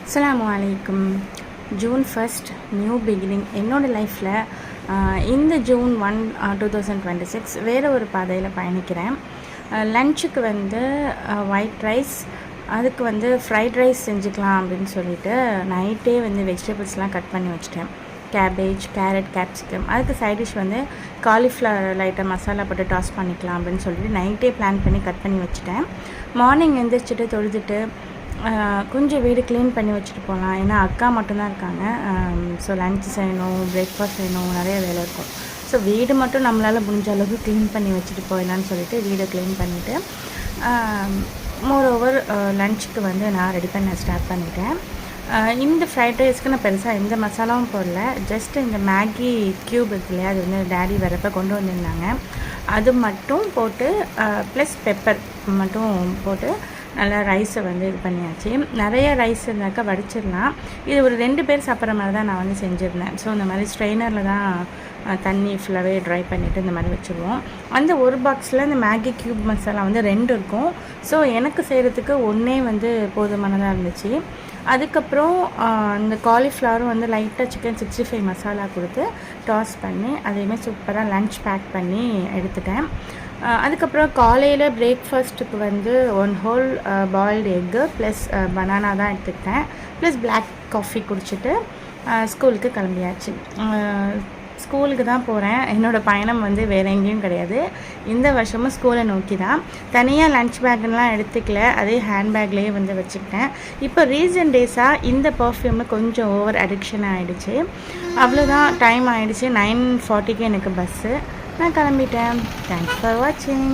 அஸ்ஸலாமு அலைக்கும். June 1 new beginning. என்னோடய லைஃப்பில் இந்த ஜூன் 1, 2026 வேறு ஒரு பாதையில் பயணிக்கிறேன். லன்ச்சுக்கு வந்து ஒயிட் ரைஸ், அதுக்கு வந்து ஃப்ரைட் ரைஸ் செஞ்சுக்கலாம் அப்படின்னு சொல்லிட்டு நைட்டே வந்து வெஜிடபிள்ஸ்லாம் கட் பண்ணி வச்சுட்டேன். Cabbage, carrot, capsicum. அதுக்கு சைட் டிஷ் வந்து காலிஃப்ளவர் லைட்டாக மசாலா போட்டு டாஸ் பண்ணிக்கலாம் அப்படின்னு சொல்லிட்டு நைட்டே பிளான் பண்ணி கட் பண்ணி வச்சுட்டேன். மார்னிங் எழுந்திரிச்சிட்டு தொழுதுட்டு கொஞ்சம் வீடு க்ளீன் பண்ணி வச்சுட்டு போகலாம். ஏன்னா அக்கா மட்டும்தான் இருக்காங்க. ஸோ லன்ச் செய்யணும், பிரேக்ஃபாஸ்ட் செய்யணும், நிறைய வேலை இருக்கும். ஸோ வீடு மட்டும் நம்மளால் முடிஞ்ச அளவுக்கு க்ளீன் பண்ணி வச்சுட்டு போயிடலான்னு சொல்லிட்டு வீடை க்ளீன் பண்ணிவிட்டு மோரோவர் லன்ச்சுக்கு வந்து நான் ரெடி பண்ண ஸ்டார்ட் பண்ணிட்டேன். இந்த ஃப்ரைட் ரைஸ்க்கு நான் பெருசாக எந்த மசாலாவும் போடல. ஜஸ்ட் இந்த மேகி க்யூப் இருக்கு இல்லையா, அது வந்து டேடி வரப்போ கொண்டு வந்திருந்தாங்க. அது மட்டும் போட்டு ப்ளஸ் பெப்பர் மட்டும் போட்டு நல்லா ரைஸை வந்து இது பண்ணியாச்சு. நிறைய ரைஸ் இருந்தாக்கா வடிச்சிடலாம். இது ஒரு 2 பேர் சாப்பிட்ற மாதிரி தான் நான் வந்து செஞ்சுருந்தேன். ஸோ இந்த மாதிரி ஸ்ட்ரெயினரில் தான் தண்ணி ஃபுல்லாகவே ட்ரை பண்ணிவிட்டு இந்த மாதிரி வச்சுருவோம். அந்த ஒரு பாக்ஸில் இந்த மேகி க்யூப் மசாலா வந்து 2 இருக்கும். ஸோ எனக்கு செய்கிறதுக்கு ஒன்றே வந்து போதுமானதாக இருந்துச்சு. அதுக்கப்புறம் இந்த காலிஃப்ளவரும் வந்து லைட்டாக சிக்கன் 65 மசாலா கொடுத்து டாஸ் பண்ணி அதையுமே சூப்பராக லன்ச் பேக் பண்ணி எடுத்துட்டேன். அதுக்கப்புறம் காலையில் பிரேக்ஃபாஸ்ட்டுக்கு வந்து 1 whole boiled egg plus banana தான் எடுத்துக்கிட்டேன். ப்ளஸ் பிளாக் காஃபி குடிச்சிட்டு ஸ்கூலுக்கு கிளம்பியாச்சு. ஸ்கூலுக்கு தான் போகிறேன். என்னோடய பயணம் வந்து வேறு எங்கேயும் கிடையாது. இந்த வருஷமும் ஸ்கூலை நோக்கி தான். தனியாக லன்ச் பேக்லாம் எடுத்துக்கல, அதே ஹேண்ட்பேக்லேயே வந்து வச்சுக்கிட்டேன். இப்போ ரீசன்ட் டேஸாக இந்த பர்ஃப்யூமில் கொஞ்சம் ஓவர் அடிக்ஷன் ஆகிடுச்சு. அவ்வளோதான், டைம் ஆகிடுச்சு. 9:40க்கு எனக்கு பஸ்ஸு. நான் கிளம்பிட்டேன். தேங்க்ஸ் ஃபார் வாட்சிங்.